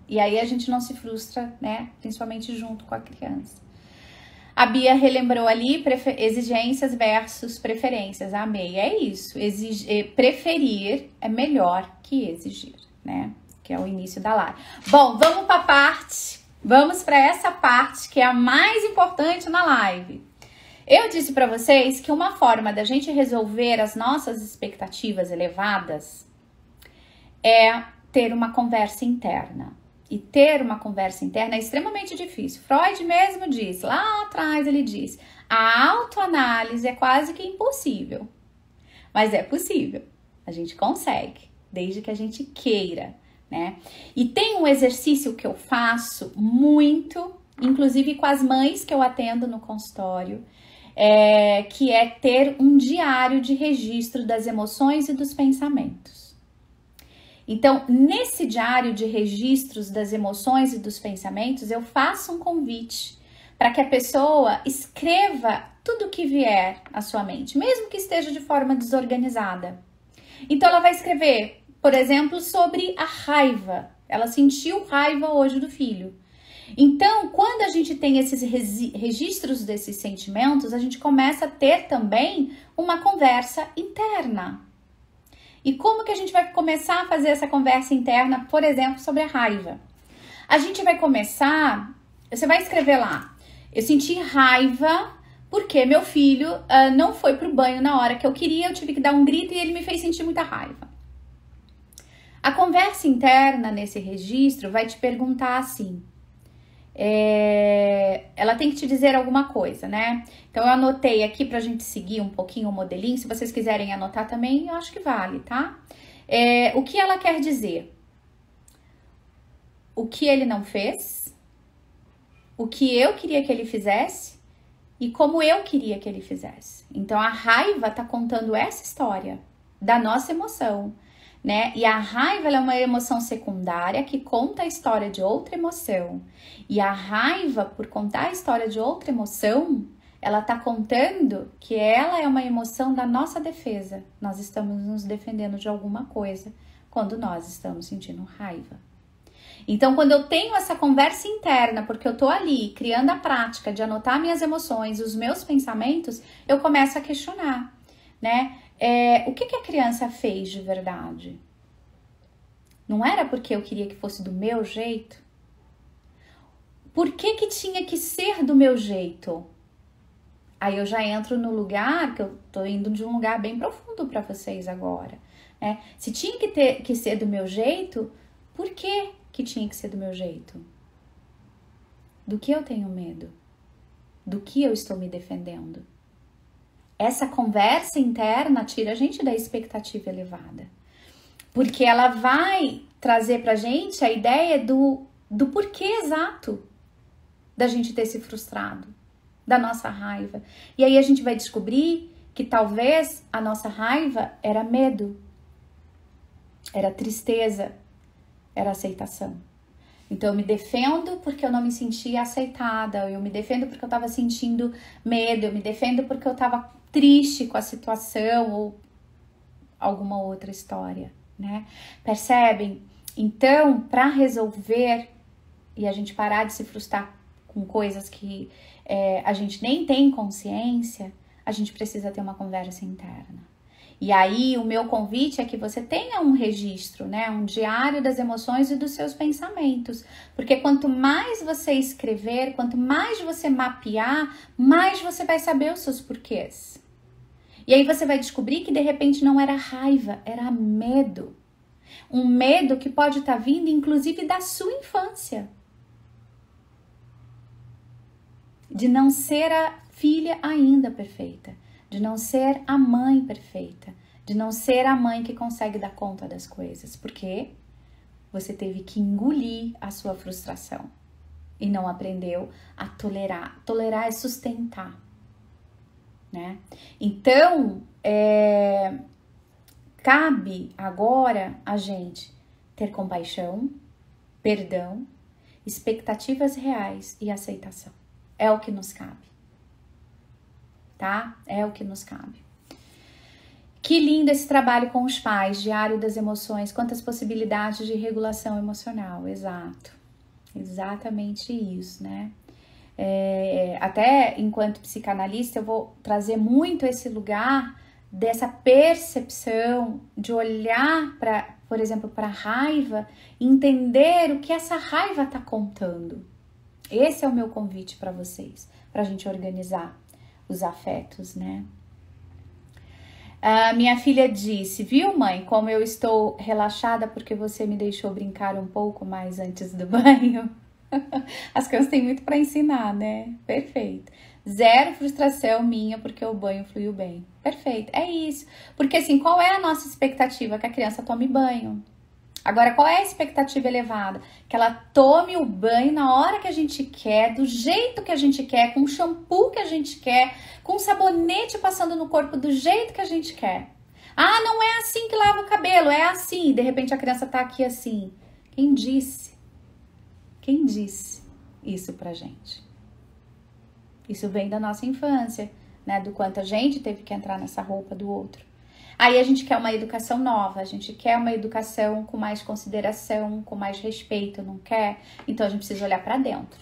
E aí a gente não se frustra, né? Principalmente junto com a criança. A Bia relembrou ali exigências versus preferências. Amei. É isso. Preferir é melhor que exigir, né? Que é o início da live. Bom, vamos para a parte Vamos para essa parte que é a mais importante na live. Eu disse para vocês que uma forma da gente resolver as nossas expectativas elevadas é ter uma conversa interna. E ter uma conversa interna é extremamente difícil. Freud mesmo diz, lá atrás ele diz, a autoanálise é quase que impossível. Mas é possível, a gente consegue, desde que a gente queira, né? E tem um exercício que eu faço muito, inclusive com as mães que eu atendo no consultório, que é ter um diário de registro das emoções e dos pensamentos. Então, nesse diário de registros das emoções e dos pensamentos, eu faço um convite para que a pessoa escreva tudo que vier à sua mente, mesmo que esteja de forma desorganizada. Então, ela vai escrever, por exemplo, sobre a raiva. Ela sentiu raiva hoje do filho. Então, quando a gente tem esses registros desses sentimentos, a gente começa a ter também uma conversa interna. E como que a gente vai começar a fazer essa conversa interna, por exemplo, sobre a raiva? A gente vai começar, você vai escrever lá, eu senti raiva porque meu filho não foi pro banho na hora que eu queria, eu tive que dar um grito e ele me fez sentir muita raiva. A conversa interna nesse registro vai te perguntar assim, ela tem que te dizer alguma coisa, né? Então eu anotei aqui pra gente seguir um pouquinho o modelinho, se vocês quiserem anotar também, eu acho que vale, tá? O que ela quer dizer? O que ele não fez, o que eu queria que ele fizesse e como eu queria que ele fizesse. Então a raiva tá contando essa história da nossa emoção, né? E a raiva ela é uma emoção secundária que conta a história de outra emoção. E a raiva, por contar a história de outra emoção, ela tá contando que ela é uma emoção da nossa defesa. Nós estamos nos defendendo de alguma coisa quando nós estamos sentindo raiva. Então, quando eu tenho essa conversa interna, porque eu tô ali criando a prática de anotar minhas emoções, os meus pensamentos, eu começo a questionar, né? O que a criança fez de verdade? Não era porque eu queria que fosse do meu jeito? Por que tinha que ser do meu jeito? Aí eu já entro no lugar, que eu tô indo de um lugar bem profundo para vocês agora, né? Se tinha que ser do meu jeito, por que tinha que ser do meu jeito? Do que eu tenho medo? Do que eu estou me defendendo? Essa conversa interna tira a gente da expectativa elevada. Porque ela vai trazer pra gente a ideia do porquê exato da gente ter se frustrado, da nossa raiva. E aí a gente vai descobrir que talvez a nossa raiva era medo, era tristeza, era aceitação. Então eu me defendo porque eu não me sentia aceitada, eu me defendo porque eu tava sentindo medo, eu me defendo porque eu tava triste com a situação ou alguma outra história, né? Percebem? Então, para resolver e a gente parar de se frustrar com coisas que a gente nem tem consciência, a gente precisa ter uma conversa interna. E aí, o meu convite é que você tenha um registro, né? Um diário das emoções e dos seus pensamentos. Porque quanto mais você escrever, quanto mais você mapear, mais você vai saber os seus porquês. E aí você vai descobrir que de repente não era raiva, era medo. Um medo que pode estar vindo, inclusive, da sua infância. De não ser a filha ainda perfeita. De não ser a mãe perfeita. De não ser a mãe que consegue dar conta das coisas. Porque você teve que engolir a sua frustração. E não aprendeu a tolerar. Tolerar é sustentar. Né? Então, cabe agora a gente ter compaixão, perdão, expectativas reais e aceitação. É o que nos cabe. Tá? É o que nos cabe. Que lindo esse trabalho com os pais, diário das emoções, quantas possibilidades de regulação emocional. Exato. Exatamente isso, né? Até enquanto psicanalista, eu vou trazer muito esse lugar dessa percepção de olhar para, por exemplo, para a raiva, entender o que essa raiva está contando. Esse é o meu convite para vocês, para a gente organizar os afetos, né? Minha filha disse, viu, mãe, como eu estou relaxada porque você me deixou brincar um pouco mais antes do banho? As crianças têm muito para ensinar, né? Perfeito. Zero frustração minha porque o banho fluiu bem. Perfeito, é isso. Porque assim, qual é a nossa expectativa? Que a criança tome banho. Agora, qual é a expectativa elevada? Que ela tome o banho na hora que a gente quer, do jeito que a gente quer, com o shampoo que a gente quer, com o sabonete passando no corpo do jeito que a gente quer. Ah, não é assim que lava o cabelo, é assim. De repente a criança tá aqui assim. Quem disse? Quem disse isso pra gente? Isso vem da nossa infância, né? Do quanto a gente teve que entrar nessa roupa do outro. Aí a gente quer uma educação nova, a gente quer uma educação com mais consideração, com mais respeito, não quer? Então a gente precisa olhar pra dentro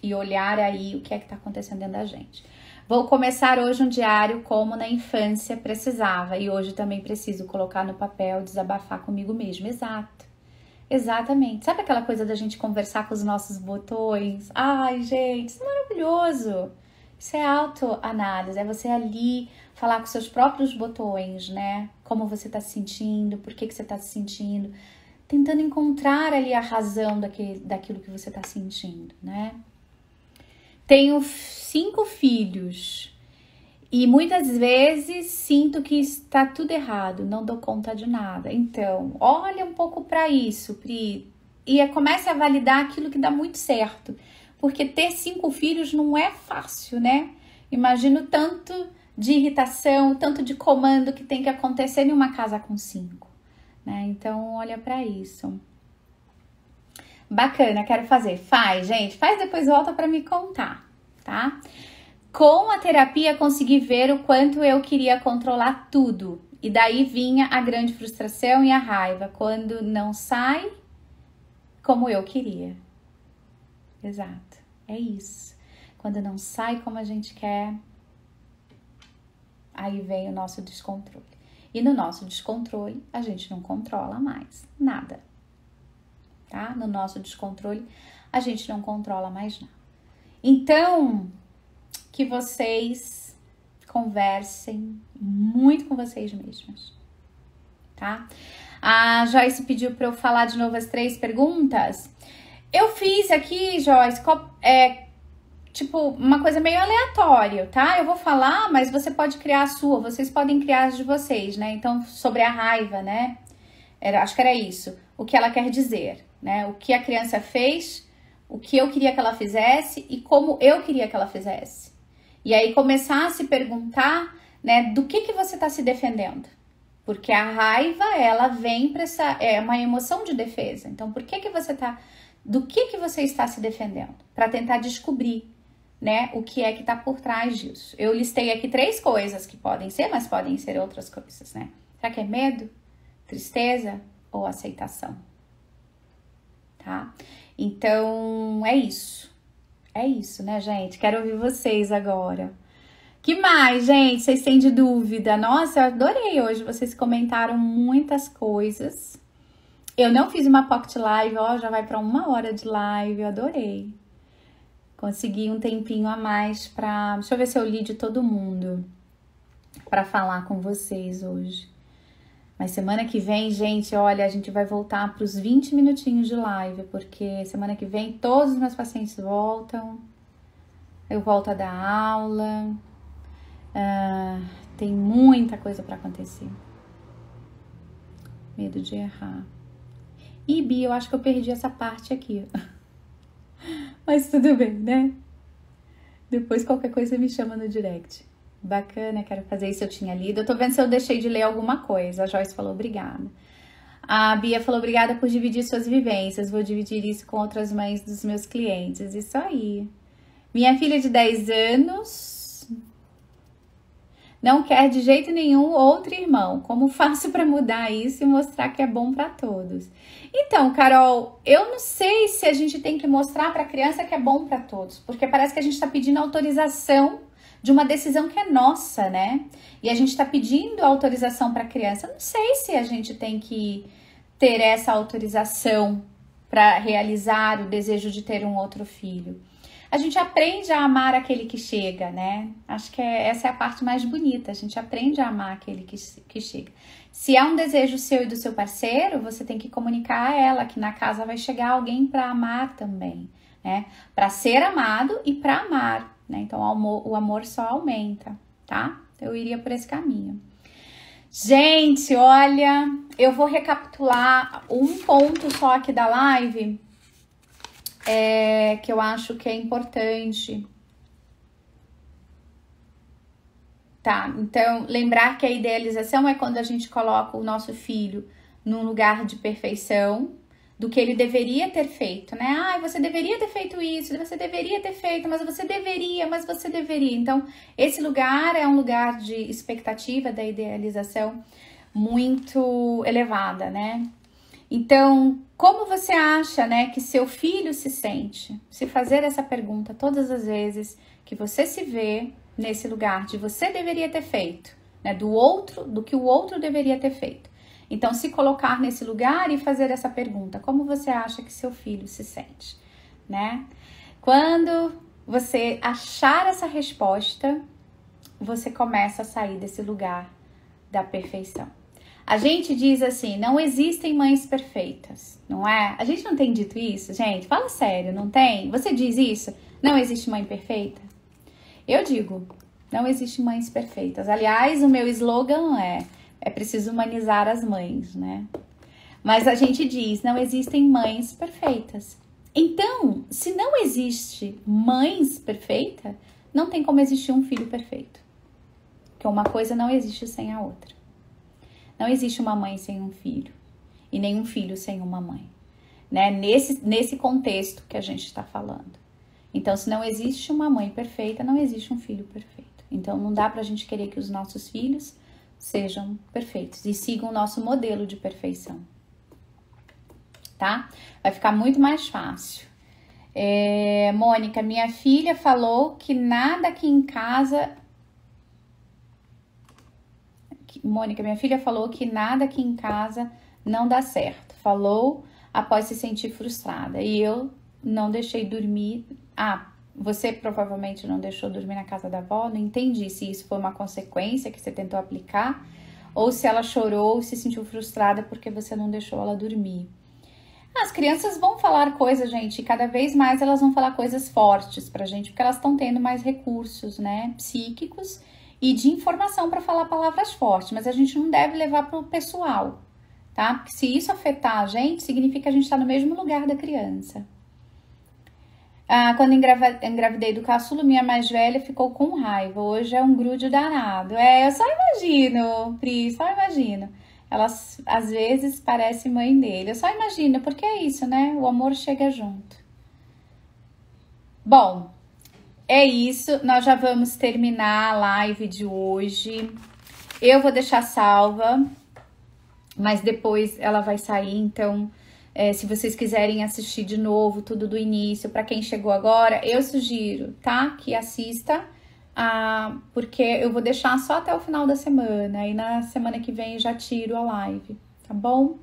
e olhar aí o que é que tá acontecendo dentro da gente. Vou começar hoje um diário como na infância precisava e hoje também preciso colocar no papel, desabafar comigo mesmo. Exato. Exatamente. Sabe aquela coisa da gente conversar com os nossos botões? Ai, gente, isso é maravilhoso. Isso é autoanálise, é você ali falar com seus próprios botões, né? Como você tá se sentindo, por que você tá se sentindo. Tentando encontrar ali a razão daquilo que você tá sentindo, né? Tenho 5 filhos e muitas vezes sinto que está tudo errado, não dou conta de nada. Então, olha um pouco para isso, Pri, e comece a validar aquilo que dá muito certo. Porque ter 5 filhos não é fácil, né? Imagino tanto de irritação, tanto de comando que tem que acontecer em uma casa com 5, né? Então, olha para isso. Bacana, quero fazer. Faz, gente. Faz, depois volta para me contar, tá? Com a terapia, consegui ver o quanto eu queria controlar tudo. E daí vinha a grande frustração e a raiva, quando não sai como eu queria. Exato, é isso. Quando não sai como a gente quer, aí vem o nosso descontrole. E no nosso descontrole, a gente não controla mais nada, tá? No nosso descontrole, a gente não controla mais nada. Então, que vocês conversem muito com vocês mesmas, tá? A Joyce pediu para eu falar de novo as 3 perguntas. Eu fiz aqui, Joyce, tipo, uma coisa meio aleatória, tá? Eu vou falar, mas você pode criar a sua, vocês podem criar as de vocês, né? Então, sobre a raiva, né? Acho que era isso. O que ela quer dizer, né? O que a criança fez, o que eu queria que ela fizesse e como eu queria que ela fizesse. E aí começar a se perguntar, né, do que você está se defendendo. Porque a raiva, ela vem para é uma emoção de defesa. Então, do que você está se defendendo? Para tentar descobrir, né, o que é que está por trás disso. Eu listei aqui 3 coisas que podem ser, mas podem ser outras coisas, né? Será que é medo, tristeza ou aceitação? Tá? Então, é isso. É isso, né, gente? Quero ouvir vocês agora. Que mais, gente? Vocês têm de dúvida? Nossa, eu adorei hoje. Vocês comentaram muitas coisas. Eu não fiz uma pocket live, ó, já vai para 1 hora de live. Eu adorei. Consegui um tempinho a mais pra... Deixa eu ver se eu li de todo mundo pra falar com vocês hoje. Mas semana que vem, gente, olha, a gente vai voltar para os 20 minutinhos de live, porque semana que vem todos os meus pacientes voltam, eu volto a dar aula, tem muita coisa para acontecer. Medo de errar. E, Bi, eu acho que eu perdi essa parte aqui. Mas tudo bem, né? Depois qualquer coisa me chama no direct. Bacana, quero fazer isso, eu tinha lido. Eu tô vendo se eu deixei de ler alguma coisa. A Joyce falou obrigada. A Bia falou obrigada por dividir suas vivências. Vou dividir isso com outras mães dos meus clientes. Isso aí. Minha filha de 10 anos não quer de jeito nenhum outro irmão. Como faço para mudar isso e mostrar que é bom para todos? Então, Carol, eu não sei se a gente tem que mostrar para a criança que é bom para todos, porque parece que a gente está pedindo autorização de uma decisão que é nossa, né? E a gente está pedindo autorização para a criança. Eu não sei se a gente tem que ter essa autorização para realizar o desejo de ter um outro filho. a gente aprende a amar aquele que chega, né? Acho que essa é a parte mais bonita, a gente aprende a amar aquele que chega. Se é um desejo seu e do seu parceiro, você tem que comunicar a ela que na casa vai chegar alguém para amar também, né? Para ser amado e para amar, né? Então o amor só aumenta, tá? Eu iria por esse caminho. Gente, olha, eu vou recapitular um ponto só aqui da live, que eu acho que é importante. Tá, então lembrar que a idealização é quando a gente coloca o nosso filho num lugar de perfeição, do que ele deveria ter feito, né? Ah, você deveria ter feito isso, você deveria ter feito, mas você deveria. Então, esse lugar é um lugar de expectativa da idealização muito elevada, né? Então, como você acha, né, que seu filho se sente? Se fazer essa pergunta todas as vezes que você se vê nesse lugar de você deveria ter feito, né, do que o outro deveria ter feito. Então, se colocar nesse lugar e fazer essa pergunta, como você acha que seu filho se sente, né? Quando você achar essa resposta, você começa a sair desse lugar da perfeição. A gente diz assim, não existem mães perfeitas, não é? A gente não tem dito isso, gente? Fala sério, não tem? Você diz isso? Não existe mãe perfeita? Eu digo, não existe mães perfeitas. Aliás, o meu slogan é preciso humanizar as mães, né? Mas a gente diz, não existem mães perfeitas. Então, se não existe mães perfeitas, não tem como existir um filho perfeito. Porque uma coisa não existe sem a outra. Não existe uma mãe sem um filho. E nenhum filho sem uma mãe. Né? Nesse contexto que a gente está falando. Então, se não existe uma mãe perfeita, não existe um filho perfeito. Então, não dá pra gente querer que os nossos filhos sejam perfeitos e sigam o nosso modelo de perfeição, tá? Vai ficar muito mais fácil. Mônica, minha filha falou que nada aqui em casa... Mônica, minha filha falou que nada aqui em casa não dá certo. Falou após se sentir frustrada. E eu não deixei dormir... Você provavelmente não deixou dormir na casa da avó, não entendi se isso foi uma consequência que você tentou aplicar ou se ela chorou e se sentiu frustrada porque você não deixou ela dormir. As crianças vão falar coisas, gente, e cada vez mais elas vão falar coisas fortes pra gente, porque elas estão tendo mais recursos, né, psíquicos e de informação para falar palavras fortes, mas a gente não deve levar pro pessoal, tá? Porque se isso afetar a gente, significa que a gente tá no mesmo lugar da criança. Quando engravidei do caçulo, minha mais velha ficou com raiva. Hoje é um grude danado. Eu só imagino, Pri, só imagino. Ela às vezes parece mãe dele. Eu só imagino, porque é isso, né? O amor chega junto. Bom, é isso. Nós já vamos terminar a live de hoje. Eu vou deixar salva, mas depois ela vai sair, então... se vocês quiserem assistir de novo tudo do início, para quem chegou agora, eu sugiro, tá? Que assista, porque eu vou deixar só até o final da semana, e na semana que vem eu já tiro a live, tá bom?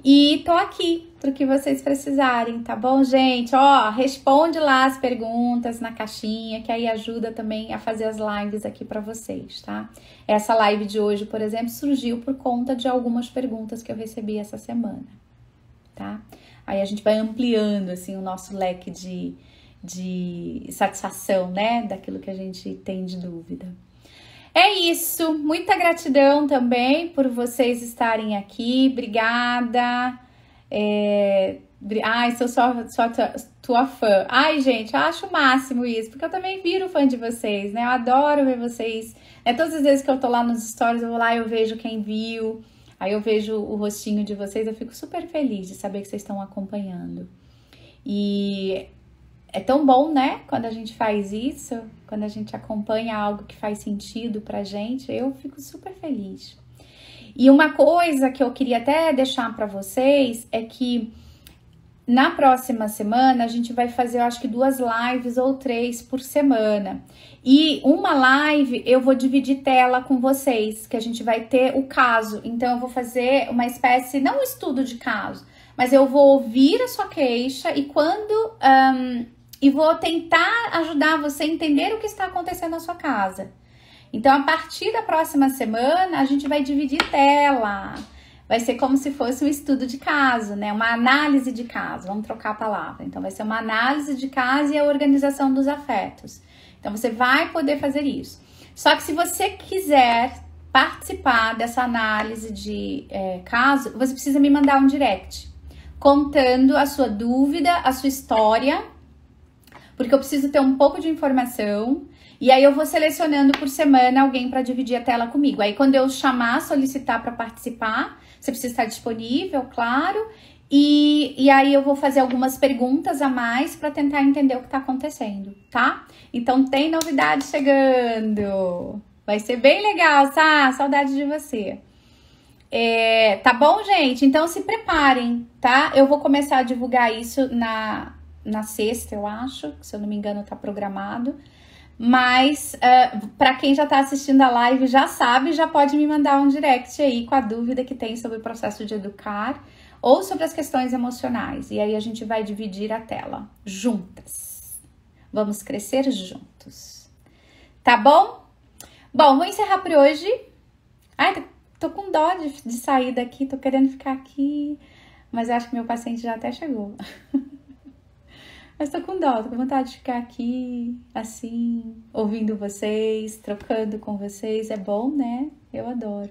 E tô aqui pro que vocês precisarem, tá bom, gente? Ó, responde lá as perguntas na caixinha, que aí ajuda também a fazer as lives aqui para vocês, tá? Essa live de hoje, por exemplo, surgiu por conta de algumas perguntas que eu recebi essa semana. Tá? Aí a gente vai ampliando assim o nosso leque de satisfação, né, daquilo que a gente tem de dúvida. É isso, muita gratidão também por vocês estarem aqui, obrigada. Sou só tua fã. Ai, gente, eu acho o máximo isso, porque eu também viro fã de vocês, né, eu adoro ver vocês, todas as vezes que eu tô lá nos stories, eu vou lá e eu vejo quem viu. Aí eu vejo o rostinho de vocês, eu fico super feliz de saber que vocês estão acompanhando. E é tão bom, né? Quando a gente faz isso, quando a gente acompanha algo que faz sentido pra gente, eu fico super feliz. E uma coisa que eu queria até deixar pra vocês é que na próxima semana a gente vai fazer, eu acho que 2 lives ou 3 por semana. E uma live eu vou dividir tela com vocês, que a gente vai ter o caso. Então eu vou fazer uma espécie, não um estudo de caso, mas eu vou ouvir a sua queixa e quando e vou tentar ajudar você a entender o que está acontecendo na sua casa. Então, a partir da próxima semana, a gente vai dividir tela. Vai ser como se fosse um estudo de caso, né? Uma análise de caso. Vamos trocar a palavra. Então, vai ser uma análise de caso e a organização dos afetos. Então, você vai poder fazer isso. Só que se você quiser participar dessa análise de caso, você precisa me mandar um direct contando a sua dúvida, a sua história, porque eu preciso ter um pouco de informação. E aí eu vou selecionando por semana alguém para dividir a tela comigo. Aí quando eu chamar, solicitar para participar, você precisa estar disponível, claro. E aí eu vou fazer algumas perguntas a mais para tentar entender o que está acontecendo, tá? Então tem novidade chegando. Vai ser bem legal, tá? Saudade de você. Tá bom, gente? Então se preparem, tá? Eu vou começar a divulgar isso na sexta, eu acho. Se eu não me engano, tá programado. Mas para quem já tá assistindo a live já sabe, já pode me mandar um direct aí com a dúvida que tem sobre o processo de educar ou sobre as questões emocionais. E aí a gente vai dividir a tela juntas. Vamos crescer juntos. Tá bom? Bom, vou encerrar por hoje. Ai, tô com dó de sair daqui, tô querendo ficar aqui, mas eu acho que meu paciente já até chegou. Mas tô com dó, tô com vontade de ficar aqui, assim, ouvindo vocês, trocando com vocês. É bom, né? Eu adoro.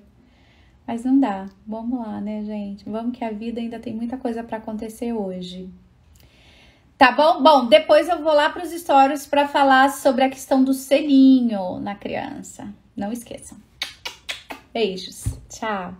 Mas não dá. Vamos lá, né, gente? Vamos que a vida ainda tem muita coisa pra acontecer hoje. Tá bom? Bom, depois eu vou lá pros stories pra falar sobre a questão do selinho na criança. Não esqueçam. Beijos. Tchau.